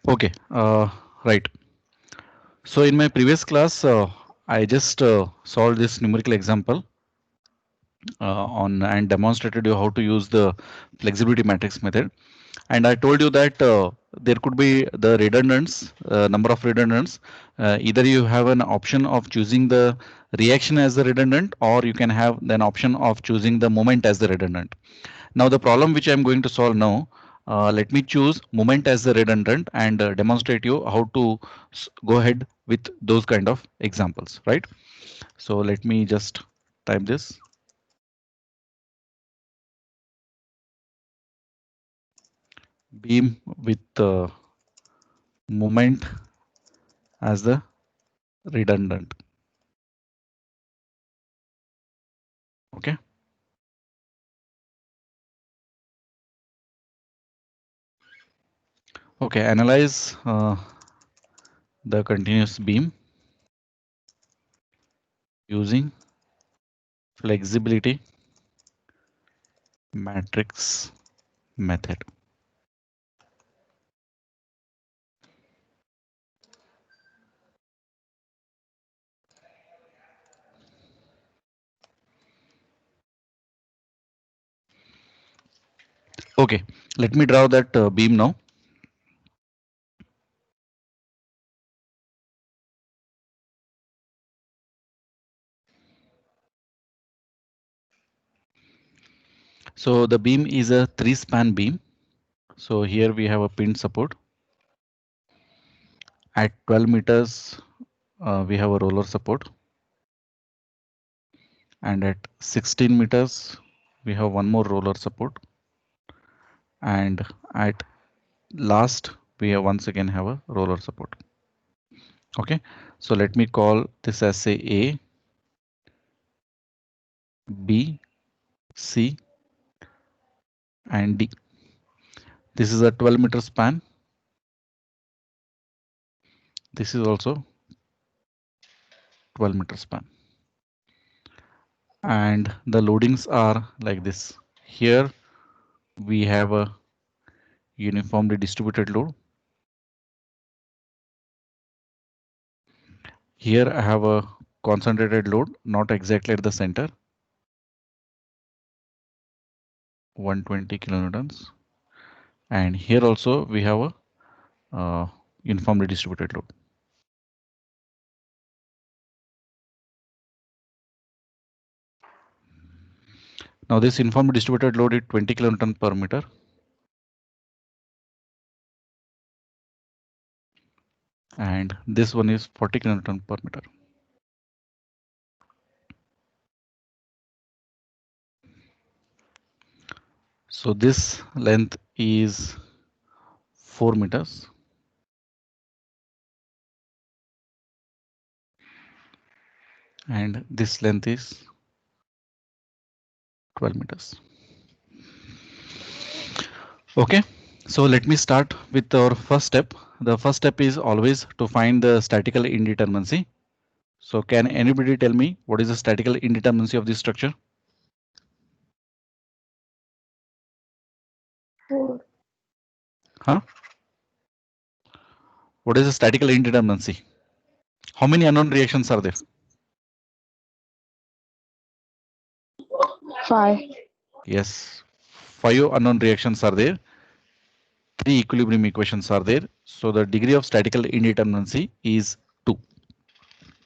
Okay, right. So in my previous class, I just solved this numerical example on and demonstrated you how to use the flexibility matrix method. And I told you that there could be the redundants, number of redundants. Either you have an option of choosing the reaction as the redundant, or you can have an option of choosing the moment as the redundant. Now the problem which I'm going to solve now, let me choose moment as the redundant and demonstrate you how to go ahead with those kind of examples, right? So let me just type this beam with moment as the redundant. Okay. Okay. Analyze the continuous beam using flexibility matrix method. Okay. Let me draw that beam now. So the beam is a 3-span beam. So here we have a pin support. At 12 meters, we have a roller support. And at 16 meters, we have one more roller support. And at last, we have once again have a roller support. Okay, so let me call this as say A, B, C, and D. This is a 12-meter span. This is also 12-meter span. And the loadings are like this. Here we have a uniformly distributed load. Here I have a concentrated load, not exactly at the center, 120 kilonewtons. And here also we have a uniformly distributed load. Now this uniformly distributed load is 20 kilonewton per meter. And this one is 40 kilonewton per meter. So this length is 4 meters. And this length is 12 meters. Okay, so let me start with our first step. The first step is always to find the statical indeterminacy. So can anybody tell me what is the statical indeterminacy of this structure? Huh? What is the statical indeterminacy? How many unknown reactions are there? 5. Yes, 5 unknown reactions are there. 3 equilibrium equations are there. So the degree of statical indeterminacy is 2.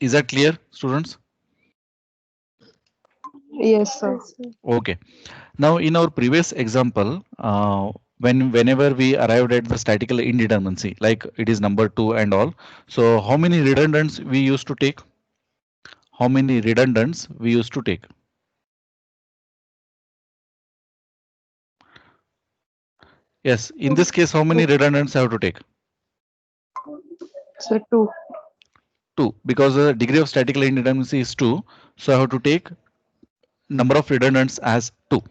Is that clear, students? Yes, sir. Okay. Now in our previous example, whenever we arrived at the statical indeterminacy, like it is number 2 and all. So how many redundants we used to take? How many redundants we used to take? Yes, in this case, how many redundants I have to take? So 2. 2, because the degree of statical indeterminacy is 2. So I have to take number of redundants as 2.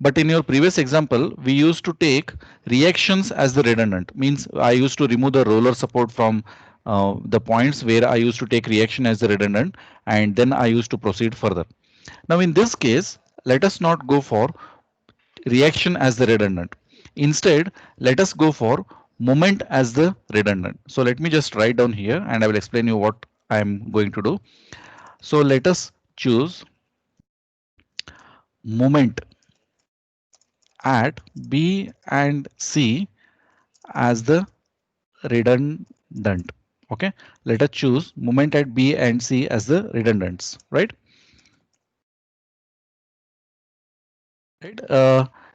But in your previous example, we used to take reactions as the redundant. Means I used to remove the roller support from the points where I used to take reaction as the redundant, and then I used to proceed further. Now in this case, let us not go for reaction as the redundant. Instead, let us go for moment as the redundant. So let me just write down here and I will explain you what I'm going to do. So let us choose moment at B and C as the redundant. Okay, let us choose moment at B and C as the redundants, right? Right.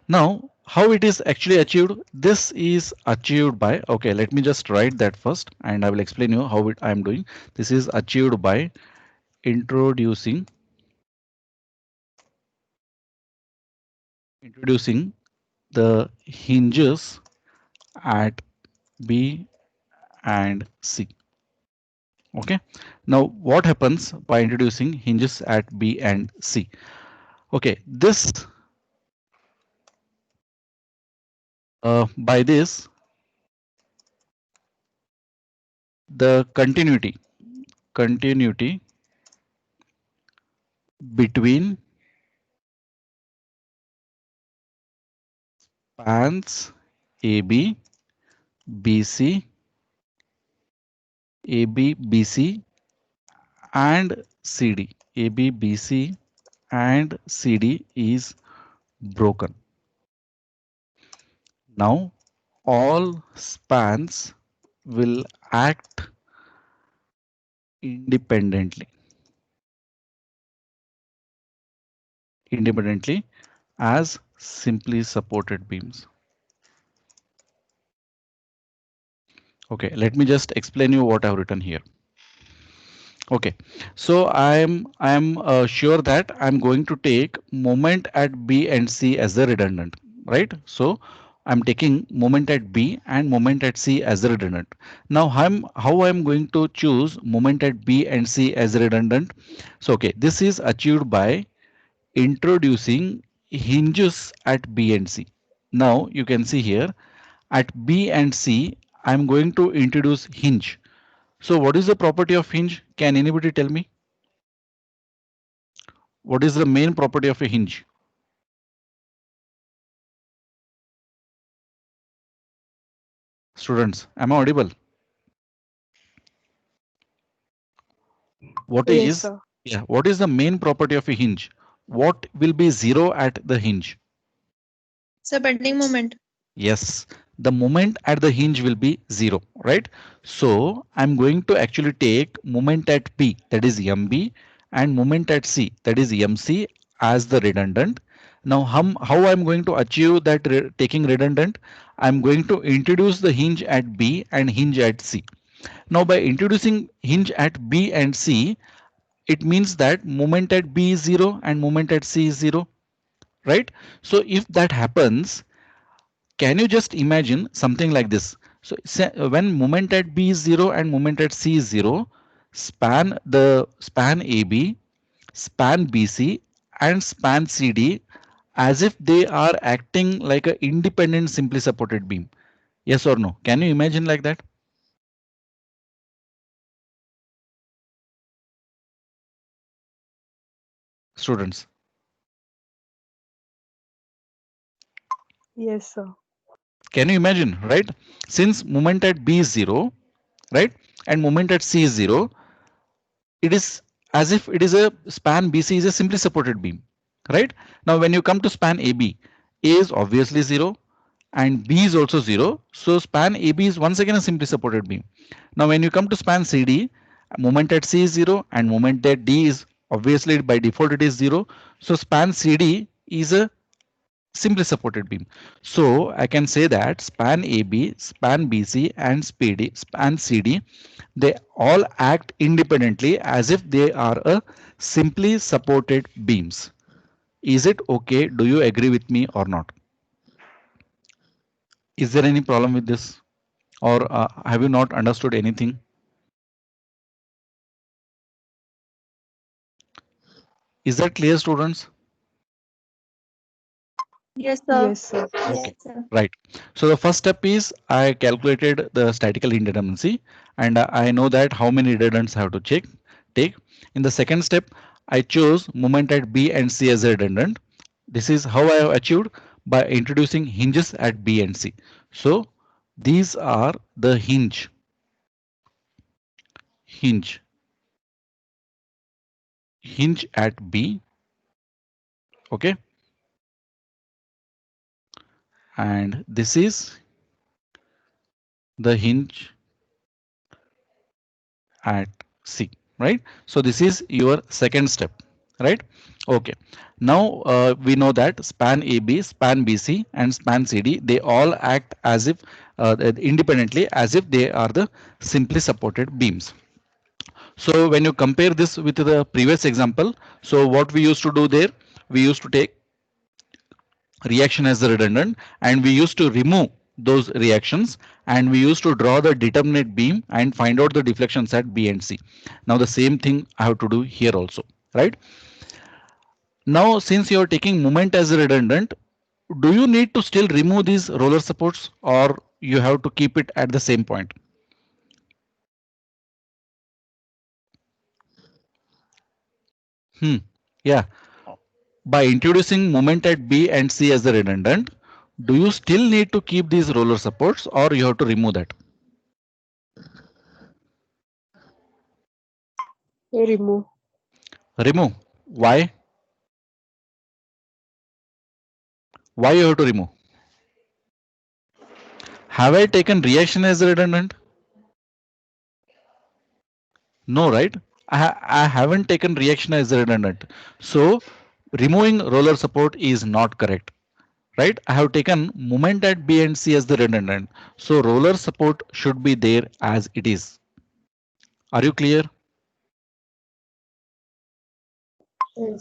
Now, how it is actually achieved? This is achieved by, okay, let me just write that first and I will explain you how I am doing. This is achieved by introducing the hinges at B and C. Okay. Now, what happens by introducing hinges at B and C? Okay, this by this the continuity between spans AB, BC, AB, BC and CD. AB, BC and CD is broken. Now all spans will act independently independently as simply supported beams. Okay, let me just explain you what I've written here. Okay, so I'm sure that I'm going to take moment at B and C as the redundant, right? So I'm taking moment at B and moment at C as the redundant. Now how I'm going to choose moment at B and C as redundant? So okay, this is achieved by introducing hinges at B and C. Now you can see here at B and C, I'm going to introduce hinge. So what is the property of hinge? Can anybody tell me? What is the main property of a hinge? Students, am I audible? What Yes, is, sir. yeah, what is the main property of a hinge? What will be zero at the hinge? So bending moment. Yes, the moment at the hinge will be zero, right? So I'm going to actually take moment at P, that is MB, and moment at C, that is MC, as the redundant. Now, how I'm going to achieve that taking redundant? I'm going to introduce the hinge at B and hinge at C. Now, by introducing hinge at B and C, it means that moment at B is zero and moment at C is zero, right? So if that happens, can you just imagine something like this? So when moment at B is 0 and moment at C is 0, span AB, span BC and span CD as if they are acting like an independent simply supported beam. Yes or no? Can you imagine like that? Students, Yes, sir. can you imagine, right? Since moment at B is 0, right? And moment at C is 0, it is as if it is a span BC is a simply supported beam, right? Now, when you come to span AB, A is obviously 0 and B is also 0. So span AB is once again a simply supported beam. Now, when you come to span CD, moment at C is 0 and moment at D is obviously by default it is 0. So span CD is a simply supported beam. So I can say that span AB, span BC and span CD, they all act independently as if they are a simply supported beams. Is it okay? Do you agree with me or not? Is there any problem with this? Or have you not understood anything? Is that clear, students? Yes, sir. Yes, sir. Yes, Okay, sir. right. So the first step is I calculated the statical indeterminacy and I know that how many redundants I have to take. In the second step, I chose moment at B and C as a redundant. This is how I have achieved by introducing hinges at B and C. So These are the hinge at B. Okay, and this is the hinge at C, right? So this is your second step, right? Okay. Now we know that span AB, span BC, and span CD, they all act as if independently, as if they are the simply supported beams. So when you compare this with the previous example, so what we used to do there, we used to take reaction as the redundant, and we used to remove those reactions, and we used to draw the determinate beam and find out the deflections at B and C. Now the same thing I have to do here also, right? Now since you are taking moment as a redundant, do you need to still remove these roller supports, or you have to keep it at the same point? Yeah, by introducing moment at B and C as the redundant, do you still need to keep these roller supports, or you have to remove that? Remove. Remove. Why? Why you have to remove? Have I taken reaction as redundant? No, right? I haven't taken reaction as redundant. So removing roller support is not correct, right? I have taken moment at B and C as the redundant. So roller support should be there as it is. Are you clear?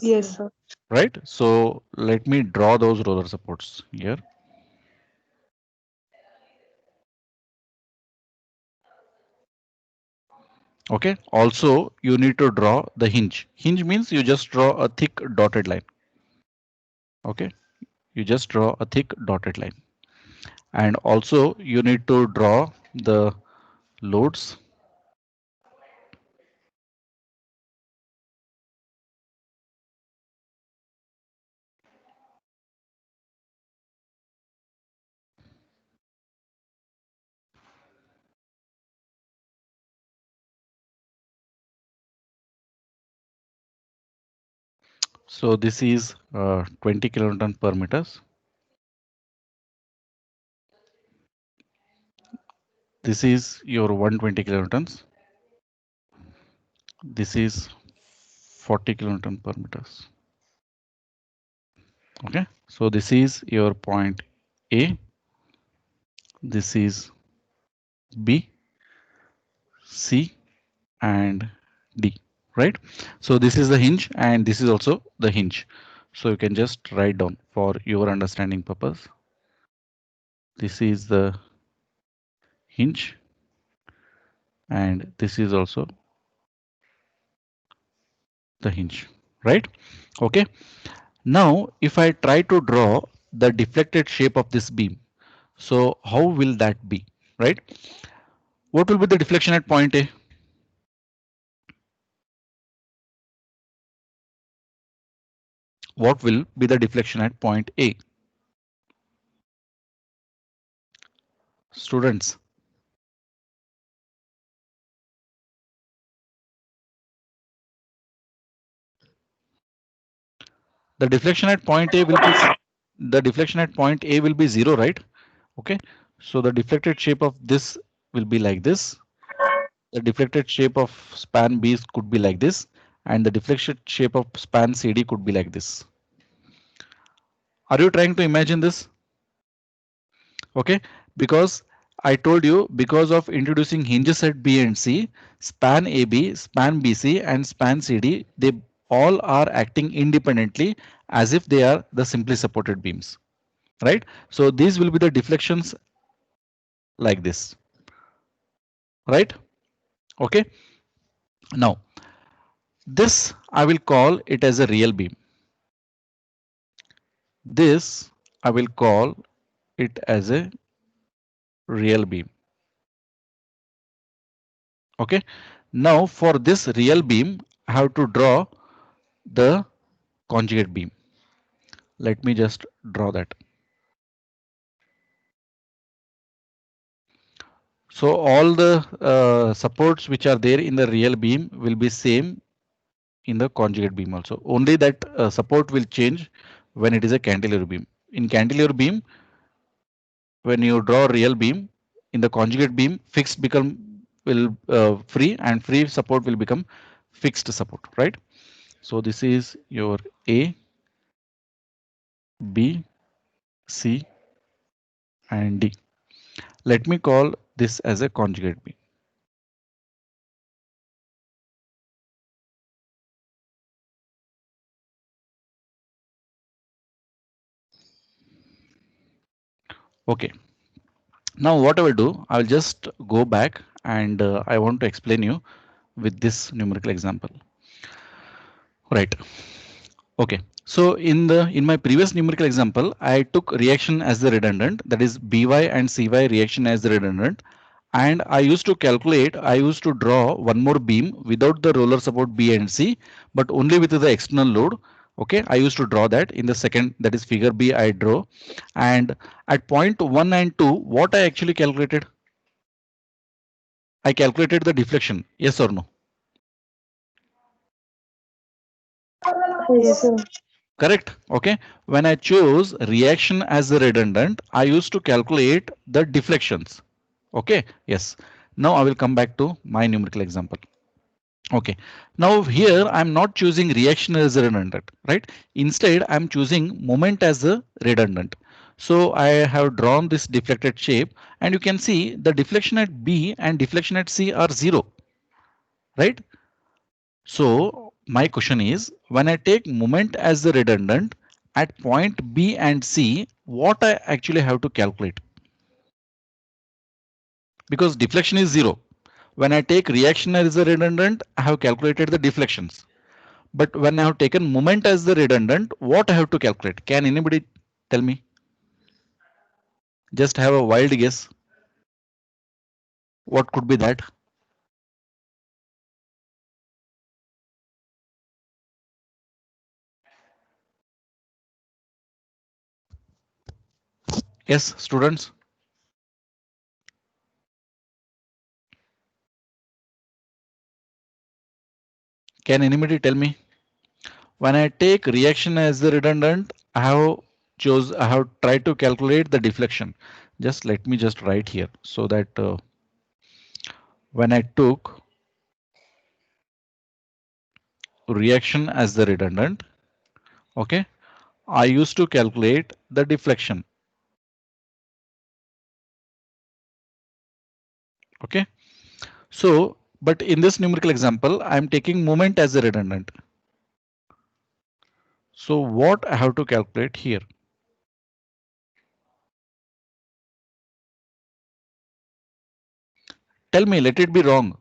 Yes, sir. Right? So let me draw those roller supports here. Okay. Also, you need to draw the hinge. Hinge means you just draw a thick dotted line. Okay. You just draw a thick dotted line. And also you need to draw the loads. So this is 20 kilonewton per meters. This is your 120 kilonewtons. This is 40 kilonewton per meters. Okay, so this is your point A. This is B, C, and D, right? So this is the hinge, and this is also the hinge. So you can just write down for your understanding purpose. This is the hinge, and this is also the hinge, right? Okay. Now, if I try to draw the deflected shape of this beam, so how will that be, right? What will be the deflection at point A? What will be the deflection at point A? Students, the deflection at point A will be the deflection at point A will be zero, right? Okay. So the deflected shape of this will be like this. The deflected shape of span B could be like this, and the deflected shape of span CD could be like this. Are you trying to imagine this? Okay, because I told you, because of introducing hinges at B and C, span AB, span BC, and span CD, they all are acting independently as if they are the simply supported beams, right? So these will be the deflections like this, right? Okay. Now this I will call it as a real beam. This I will call it as a real beam. Okay. Now for this real beam, I have to draw the conjugate beam. Let me just draw that. So all the supports which are there in the real beam will be same in the conjugate beam also. Only that support will change when it is a cantilever beam. In cantilever beam, when you draw real beam, in the conjugate beam, fixed become will free and free support will become fixed support, right? So this is your A, B, C, and D. Let me call this as a conjugate beam. Okay. Now what I will do, I will just go back and I want to explain you with this numerical example. Right. Okay. So in my previous numerical example, I took reaction as the redundant, that is By and Cy reaction as the redundant. And I used to calculate, I used to draw one more beam without the roller support B and C, but only with the external load. Okay, I used to draw that in the second, that is figure B, I draw. And at point 1 and 2, what I actually calculated? I calculated the deflection. Yes or no? Yes, sir. Correct. Okay. When I chose reaction as the redundant, I used to calculate the deflections. Okay. Yes. Now I will come back to my numerical example. Okay. Now here I'm not choosing reaction as a redundant, right? Instead, I'm choosing moment as a redundant. So I have drawn this deflected shape and you can see the deflection at B and deflection at C are zero, right? So my question is, when I take moment as the redundant at point B and C, what I actually have to calculate? Because deflection is zero. When I take reaction as the redundant, I have calculated the deflections. But when I have taken moment as the redundant, what I have to calculate? Can anybody tell me? Just have a wild guess. What could be that? Yes, students. Can anybody tell me? When I take reaction as the redundant, I have tried to calculate the deflection. Just let me just write here so that when I took reaction as the redundant, okay, I used to calculate the deflection. Okay, so but in this numerical example, I'm taking moment as a redundant. So what I have to calculate here? Tell me, let it be wrong.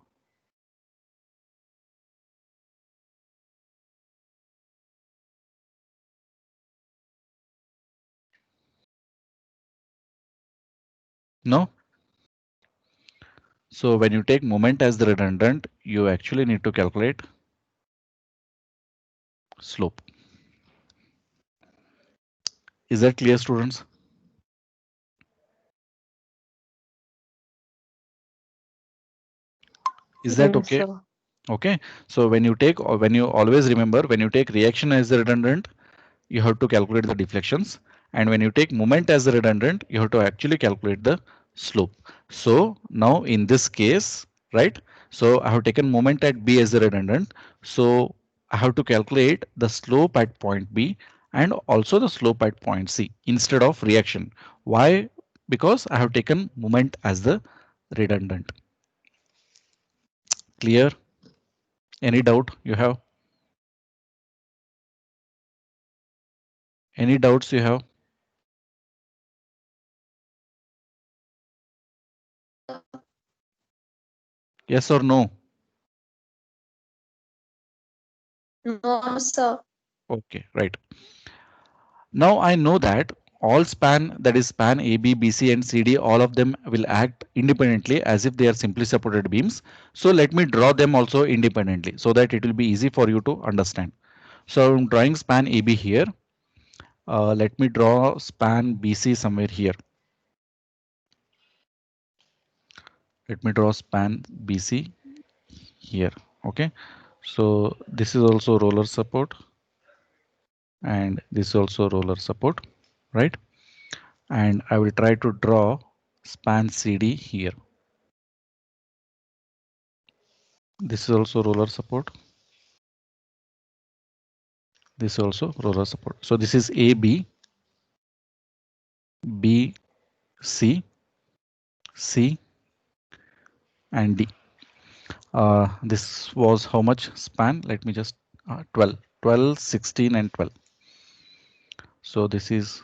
No. So when you take moment as the redundant, you actually need to calculate slope. Is that clear, students? Is that Yes, okay? sir. Okay. So when you take, or when you always remember, when you take reaction as the redundant, you have to calculate the deflections. And when you take moment as the redundant, you have to actually calculate the slope. So now in this case, right? So I have taken moment at B as the redundant. So I have to calculate the slope at point B and also the slope at point C instead of reaction. Why? Because I have taken moment as the redundant. Clear? Any doubt you have? Any doubts you have? Yes or no? No, sir. Okay, right. Now I know that all span, that is span AB, BC and CD, all of them will act independently as if they are simply supported beams. So let me draw them also independently so that it will be easy for you to understand. So I'm drawing span AB here. Let me draw span BC somewhere here. Let me draw span BC here. Okay, so this is also roller support and this is also roller support, right? And I will try to draw span CD here. This is also roller support. This is also roller support. So this is AB, B, C, C, and D. This was how much span? Let me just 12, 12, 16, and 12. So this is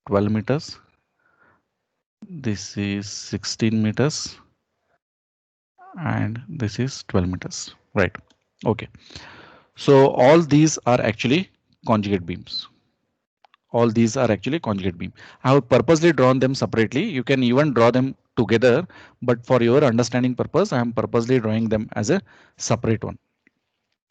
12 meters. This is 16 meters. And this is 12 meters, right? Okay. So all these are actually conjugate beams. All these are actually conjugate beam. I have purposely drawn them separately. You can even draw them together, but for your understanding purpose, I am purposely drawing them as a separate one.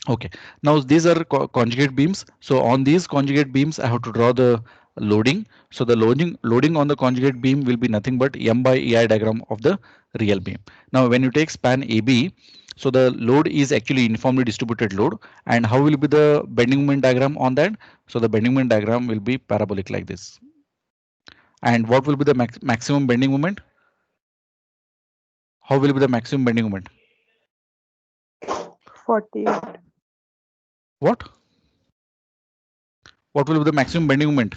Okay, now these are conjugate beams. So on these conjugate beams, I have to draw the loading. So the loading on the conjugate beam will be nothing but M by EI diagram of the real beam. Now when you take span AB, so the load is actually uniformly distributed load. And how will be the bending moment diagram on that? So the bending moment diagram will be parabolic like this. And what will be the maximum bending moment? How will be the maximum bending moment? 48. What? What will be the maximum bending moment?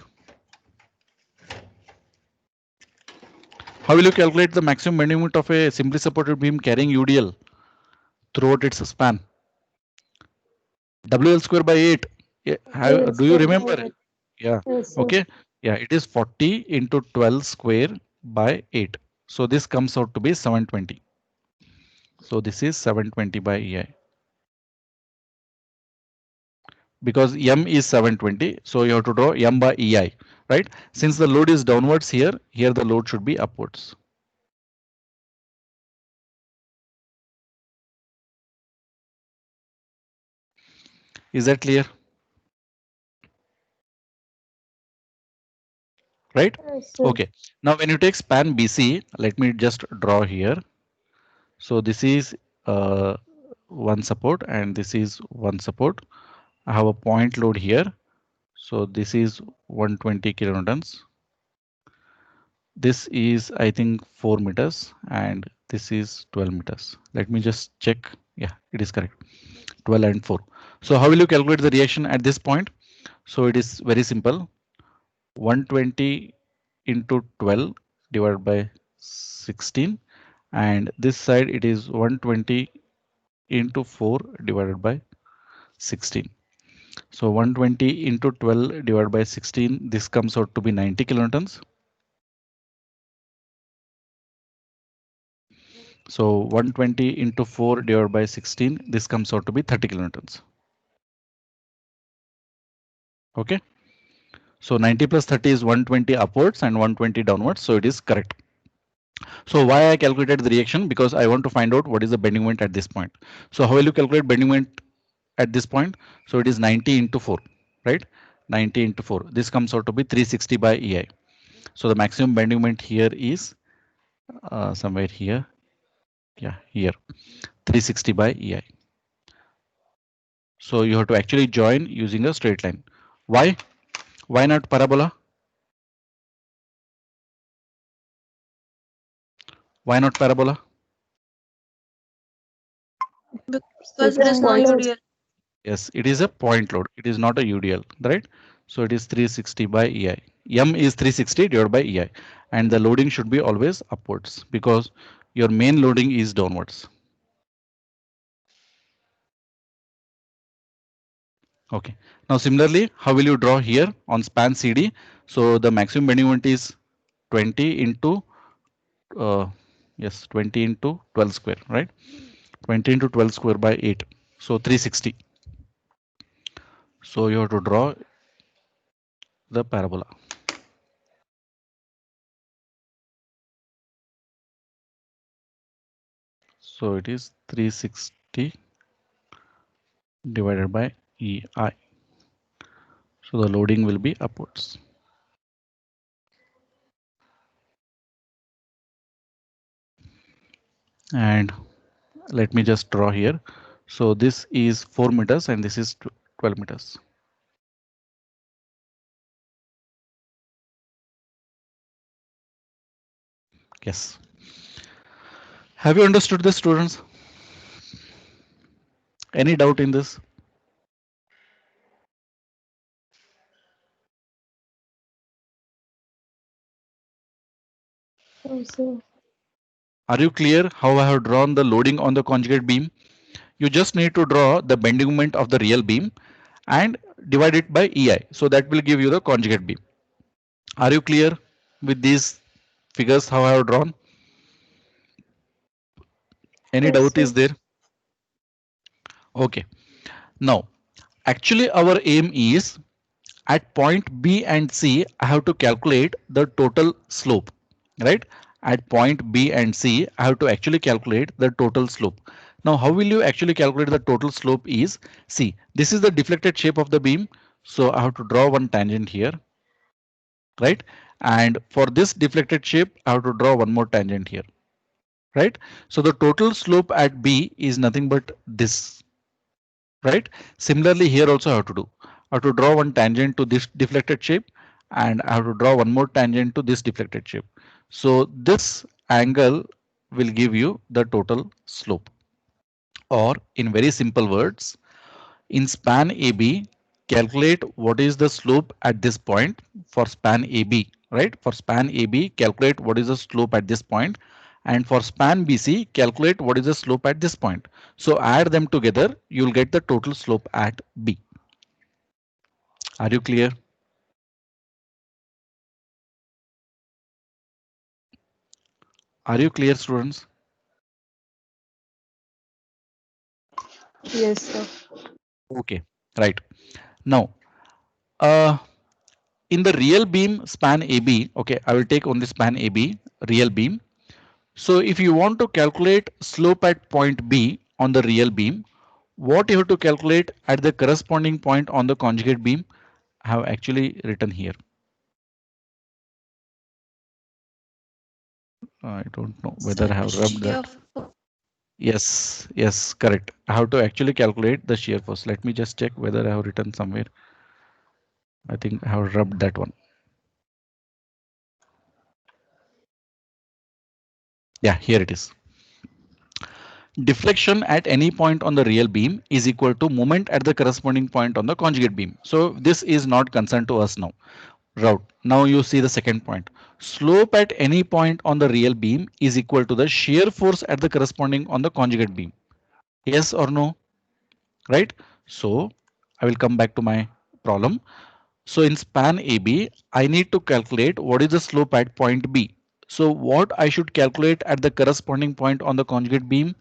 How will you calculate the maximum bending moment of a simply supported beam carrying UDL throughout its span? WL square by 8. Yeah, Yes, do you sir. remember? Yeah. Yes, sir. Okay. Yeah, it is 40 into 12 square by 8. So this comes out to be 720. So this is 720 by EI. Because M is 720. So you have to draw M by EI, right? Since the load is downwards here, here the load should be upwards. Is that clear? Right? Yes, sir. Okay. Now when you take span BC, let me just draw here. So this is one support and this is one support. I have a point load here. So this is 120 kilonewtons. This is, I think, 4 meters and this is 12 meters. Let me just check. Yeah, it is correct. 12 and 4. So how will you calculate the reaction at this point? So it is very simple. 120 into 12 divided by 16, and this side it is 120 into 4 divided by 16. So 120 into 12 divided by 16, this comes out to be 90 kilonewtons. So 120 into 4 divided by 16, this comes out to be 30 kilonewtons. Okay. So 90 plus 30 is 120 upwards and 120 downwards. So it is correct. So why I calculated the reaction? Because I want to find out what is the bending moment at this point. So how will you calculate bending moment at this point? So it is 90 into 4, right? 90 into 4. This comes out to be 360 by EI. So the maximum bending moment here is somewhere here. Yeah, here 360 by EI. So you have to actually join using a straight line. Why? Why not parabola? Why not parabola? Because it is no Point. UDL. Yes, it is a point load. It is not a UDL, right? So it is 360 by EI. M is 360 divided by EI. And the loading should be always upwards because your main loading is downwards. Okay. Now similarly, how will you draw here on span CD? So the maximum bending moment is 20 into yes, 20 into 12 square, right? 20 into 12 square by 8. So 360. So you have to draw the parabola. So it is 360 divided by EI. So the loading will be upwards. And let me just draw here. So this is 4 meters and this is 12 meters. Yes. Have you understood this, students? Any doubt in this? No, sir. Are you clear how I have drawn the loading on the conjugate beam? You just need to draw the bending moment of the real beam and divide it by EI. So that will give you the conjugate beam. Are you clear with these figures how I have drawn? Any Yes, doubt sir. is there? Okay. Now, actually our aim is at point B and C, I have to calculate the total slope, right? At point B and C, I have to actually calculate the total slope. Now, how will you actually calculate the total slope is, see, this is the deflected shape of the beam. So I have to draw one tangent here, right? And for this deflected shape, I have to draw one more tangent here, right? So the total slope at B is nothing but this, right? Similarly, here also I have to do. I have to draw one tangent to this deflected shape and I have to draw one more tangent to this deflected shape. So this angle will give you the total slope. Or in very simple words, in span AB, calculate what is the slope at this point for span AB, right? For span AB, calculate what is the slope at this point, and for span BC, calculate what is the slope at this point. So add them together, you'll get the total slope at B. Are you clear? Are you clear, students? Yes, sir. Okay, right. Now, uh, in the real beam span AB, okay, I will take only span AB, real beam. So if you want to calculate slope at point B on the real beam, what you have to calculate at the corresponding point on the conjugate beam, I have actually written here. I don't know whether I have rubbed that. Shear force. Yes, yes, correct. I have to actually calculate the shear force. Let me just check whether I have written somewhere. I think I have rubbed that one. Yeah, here it is. Deflection at any point on the real beam is equal to moment at the corresponding point on the conjugate beam. So this is not concerned to us now. Route. Now you see the second point. Slope at any point on the real beam is equal to the shear force at the corresponding on the conjugate beam. Yes or no? Right? So I will come back to my problem. So in span AB, I need to calculate what is the slope at point B. So what I should calculate at the corresponding point on the conjugate beam?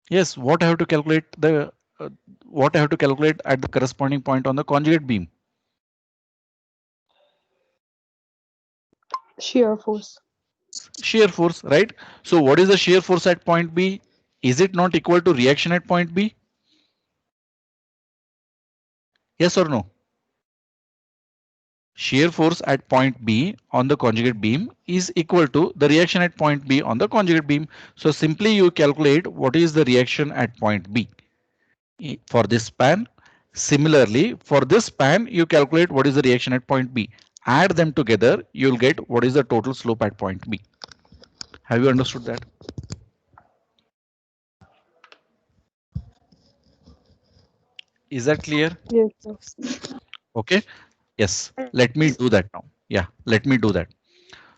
Yes, what I have to calculate what I have to calculate at the corresponding point on the conjugate beam? Shear force. Shear force, right? So what is the shear force at point B? Is it not equal to reaction at point B? Yes or no? Shear force at point B on the conjugate beam is equal to the reaction at point B on the conjugate beam. So simply you calculate what is the reaction at point B for this span. Similarly, for this span, you calculate what is the reaction at point B. Add them together, you'll get what is the total slope at point B. Have you understood that? Is that clear? Yes, sir. Okay. Yes. Let me do that now. Yeah, let me do that.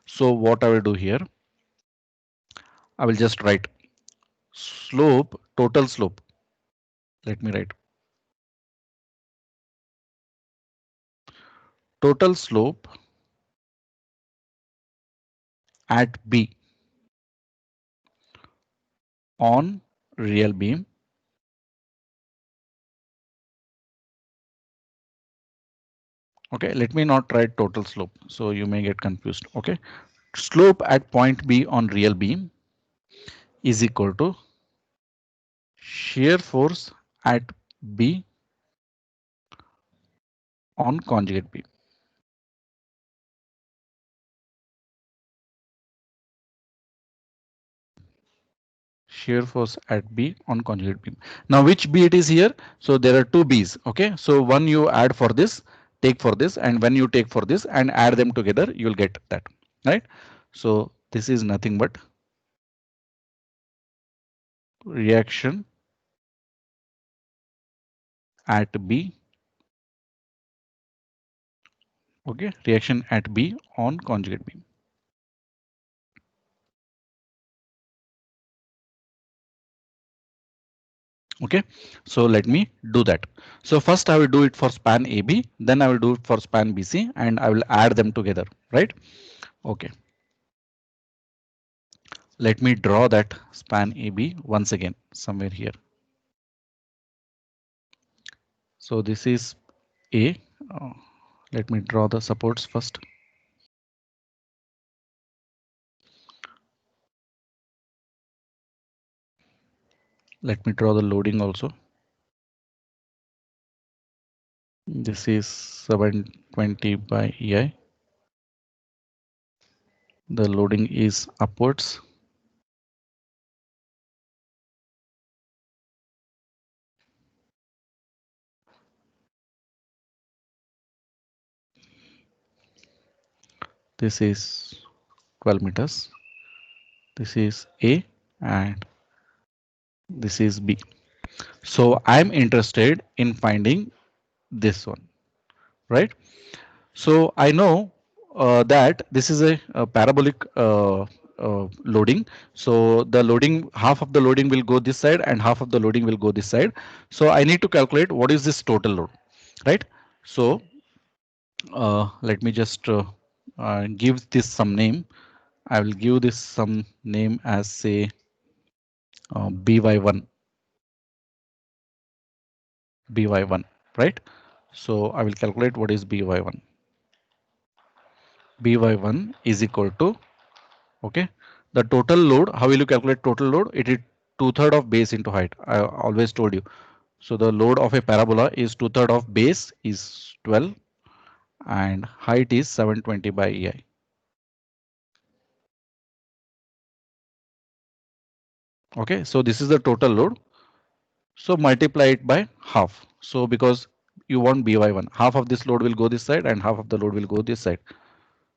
So what I will do here, I will just write slope, total slope. Let me write total slope at B on real beam. Okay, let me not write total slope, so you may get confused. Okay, slope at point B on real beam is equal to shear force at B on conjugate beam. shear force at B on conjugate beam. Now which B it is here? So there are two B's. Okay, so one you add for this, take for this, and when you take for this and add them together, you'll get that, right? So this is nothing but reaction at B. Okay, reaction at B on conjugate beam. Okay, so let me do that. So first I will do it for span AB, then I will do it for span BC, and I will add them together, right? Okay, let me draw that span AB once again somewhere here. So this is A. Let me draw the supports first. Let me draw the loading also. This is 720 by EI. The loading is upwards. This is 12 meters. This is A and this is B. So I'm interested in finding this one, right? So I know that this is a parabolic loading. So the loading, half of the loading will go this side and half of the loading will go this side. So I need to calculate what is this total load, right? So let me just give this some name. I will give this some name as say by1, by1, right? So I will calculate what is by1. by1 is equal to, okay, the total load. How will you calculate total load? It is 2/3 of base into height. I always told you. So the load of a parabola is 2/3 of base is 12 and height is 720 by EI. Okay, so this is the total load. So multiply it by half. So because you want by1, half of this load will go this side and half of the load will go this side.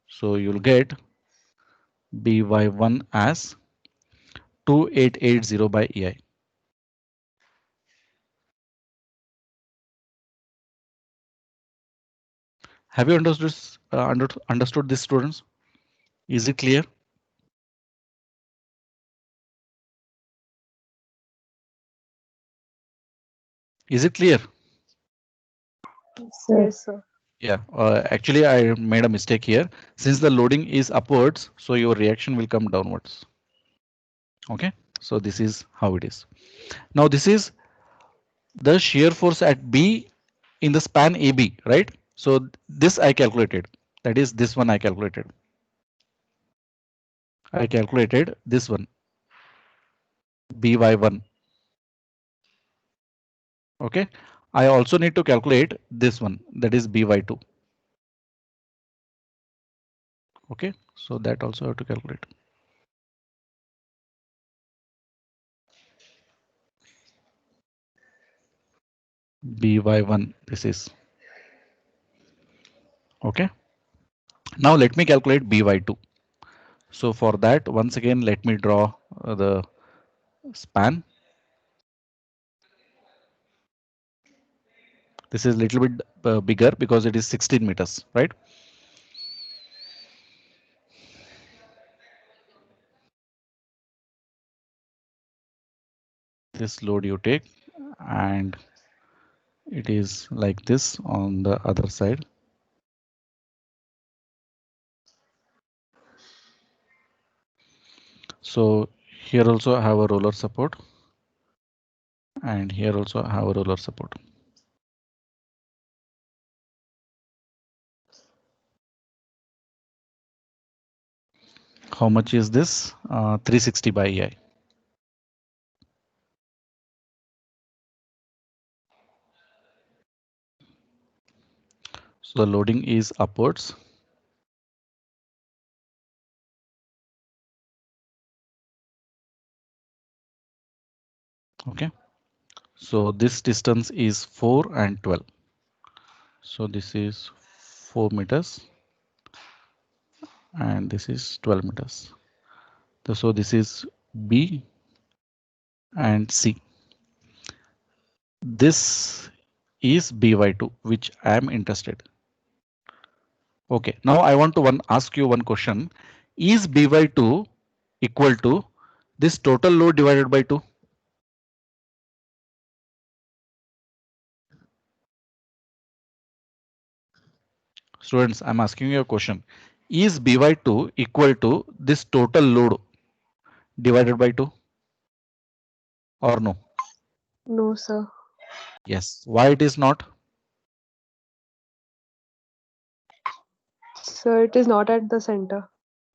So you'll get by1 as 2880 by EI. Have you understood understood this, students? Is it clear? Is it clear? Yes, sir. Yeah, actually I made a mistake here. Since the loading is upwards, so your reaction will come downwards. Okay, so this is how it is. Now this is the shear force at B in the span AB, right? So this I calculated. That is this one I calculated. I calculated this one, by1. Okay, I also need to calculate this one, that is by2. Okay, so that also I have to calculate. by1, this is okay. Now let me calculate by2. So for that, once again, let me draw the span. This is a little bit bigger because it is 16 meters, right? This load you take and it is like this on the other side. So here also I have a roller support and here also I have a roller support. How much is this? 360 by EI. So the loading is upwards. Okay, so this distance is 4 and 12. So this is 4 meters and this is 12 meters. So this is B and C. This is BY2, which I am interested. Okay, now I want to ask you one question. Is BY2 equal to this total load divided by 2? Students, I'm asking you a question. Is BY2 equal to this total load divided by 2 or no? No, sir. Yes. Why it is not? Sir, it is not at the center.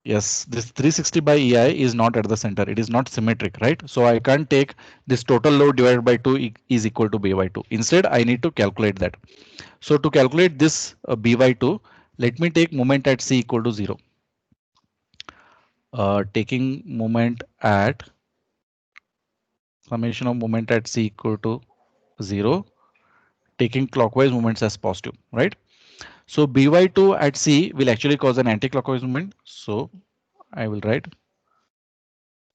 Yes, this 360 by EI is not at the center. It is not symmetric, right? So I can't take this total load divided by 2 is equal to BY2. Instead, I need to calculate that. So to calculate this BY2, let me take moment at C equal to 0. Taking moment at summation of moment at C equal to 0, taking clockwise moments as positive, right? So by2 at C will actually cause an anti-clockwise movement. So I will write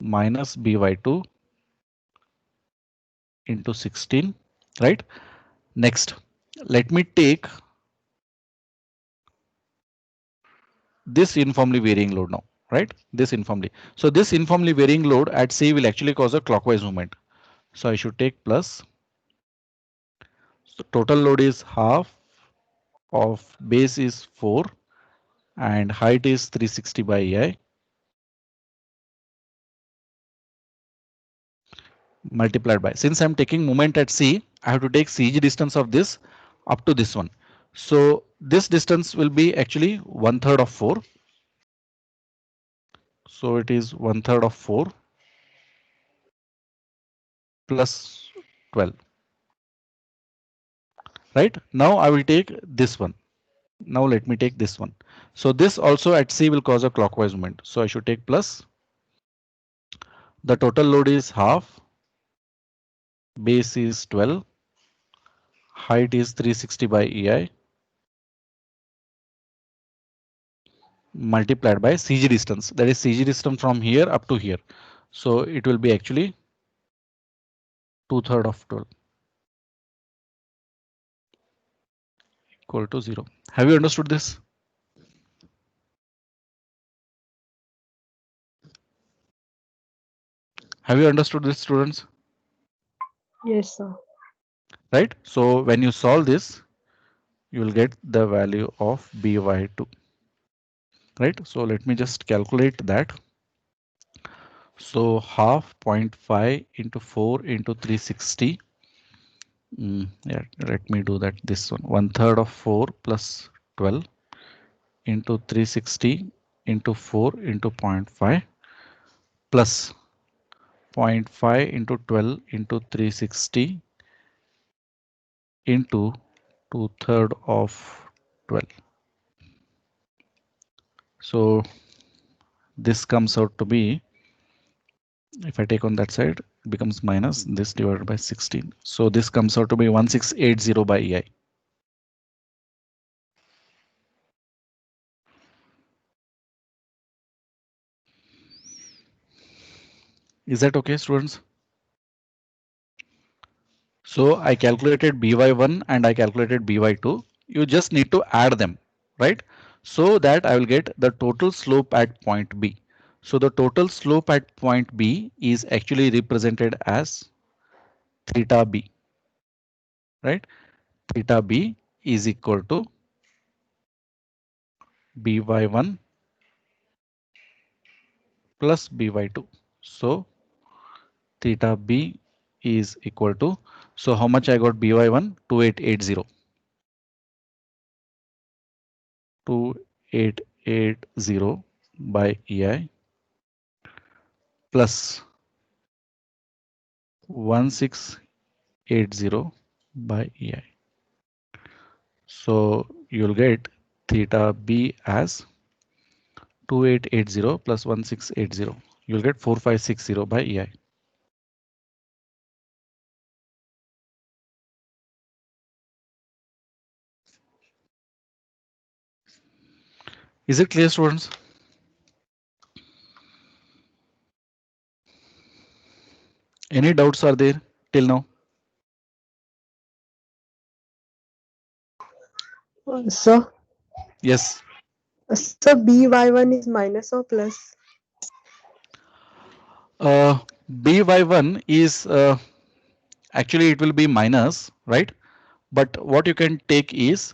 minus by2 into 16, right? Next, let me take this uniformly varying load now, right? This uniformly. So this uniformly varying load at C will actually cause a clockwise movement. So I should take plus. So total load is half of base is 4 and height is 360 by EI multiplied by, since I'm taking moment at C, I have to take CG distance of this up to this one. So this distance will be actually 1/3 of 4. So it is 1/3 of 4 plus 12. Right now I will take this one. Now let me take this one. So this also at C will cause a clockwise movement. So I should take plus. The total load is half. Base is 12. Height is 360 by EI multiplied by CG distance. That is CG distance from here up to here. So it will be actually 2/3 of 12 equal to 0. Have you understood this? Have you understood this, students? Yes, sir. Right? So when you solve this, you will get the value of by2. Right? So let me just calculate that. So half 0.5 into 4 into 360. Yeah, let me do that. This one 1/3 of 4 plus 12 into 360 into 4 into 0.5 plus 0.5 into 12 into 360 into 2/3 of 12. So this comes out to be, if I take on that side, it becomes minus this divided by 16. So this comes out to be 1680 by EI. Is that okay, students? So I calculated by1 and I calculated by2. You just need to add them, right? So that I will get the total slope at point B. So the total slope at point B is actually represented as theta B, right? Theta B is equal to by1 plus by2. So theta B is equal to, so how much I got by1? 2880. 2880 by EI plus 1680 by EI. So you'll get theta B as 2880 plus 1680. You'll get 4560 by EI. Is it clear, students? Any doubts are there till now? Sir, Yes. sir, by1 is minus or plus? By1 is actually it will be minus, right? But what you can take is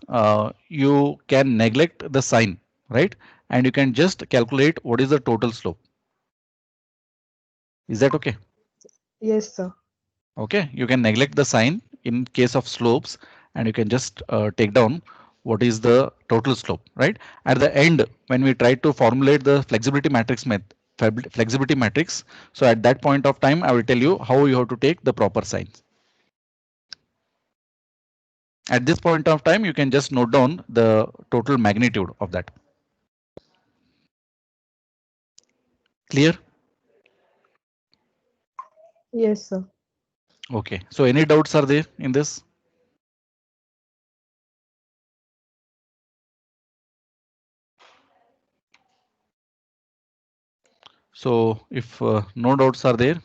you can neglect the sign, right? And you can just calculate what is the total slope. Is that okay? Yes, sir. Okay, you can neglect the sign in case of slopes and you can just take down what is the total slope, right? At the end, when we try to formulate the flexibility matrix flexibility matrix, so at that point of time, I will tell you how you have to take the proper signs. At this point of time, you can just note down the total magnitude of that. Clear? Yes, sir. Okay, so any doubts are there in this? So if no doubts are there,